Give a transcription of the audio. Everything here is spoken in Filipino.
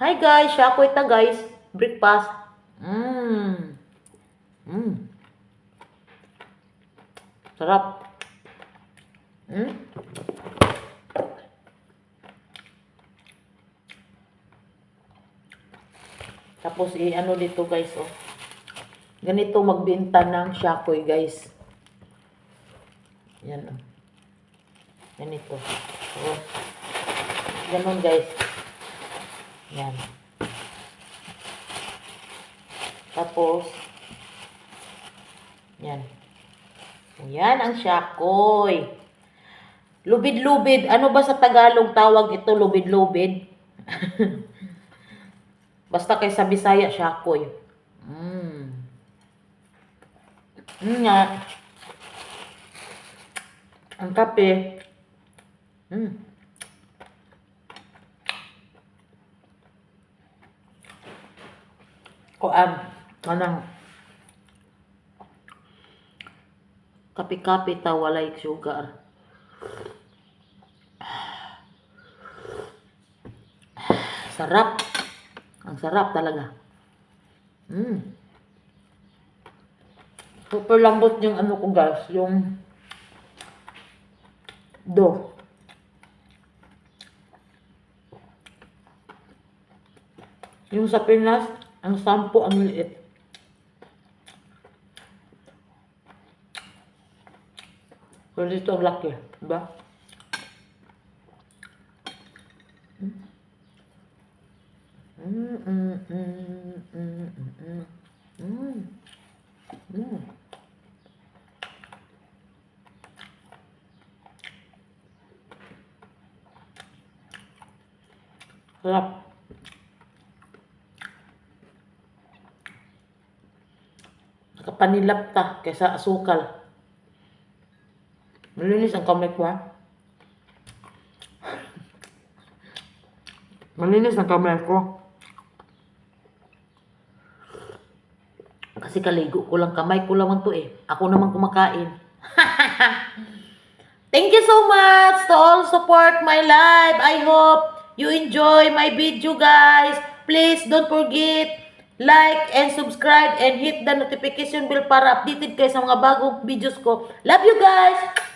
Hi guys, Shakoy ta guys. Breakfast. Mmm. Mmm. Sarap. Mmm. Tapos i-ano dito guys, oh. Ganito magbenta ng Shakoy guys. Yan, oh. Ganito. Oh. Ganon guys. Yan. Tapos, yan. Yan ang Shakoy. Lubid-lubid. Ano ba sa Tagalog tawag ito? Lubid-lubid. Basta kay sa Bisaya, Shakoy. Nga. Ang kape. Kuan. Anang kape-kape ta walay sugar. Sarap. Ang sarap talaga. Super lambot yung ano ko guys, yung dough. Yung sa Pinas, ang sampo ang liit. Pero dito ang laki, diba? Sarap. Nakapanilap ta kaysa asukal. Malinis ang kamay ko ha. Malinis ang kamay ko. Kasi kaligo ko lang, kamay ko lang to eh. Ako naman kumakain. Thank you so much to all support my live. I hope you enjoy my video guys. Please don't forget like and subscribe and hit the notification bell para updated kayo sa mga bagong videos ko. Love you guys!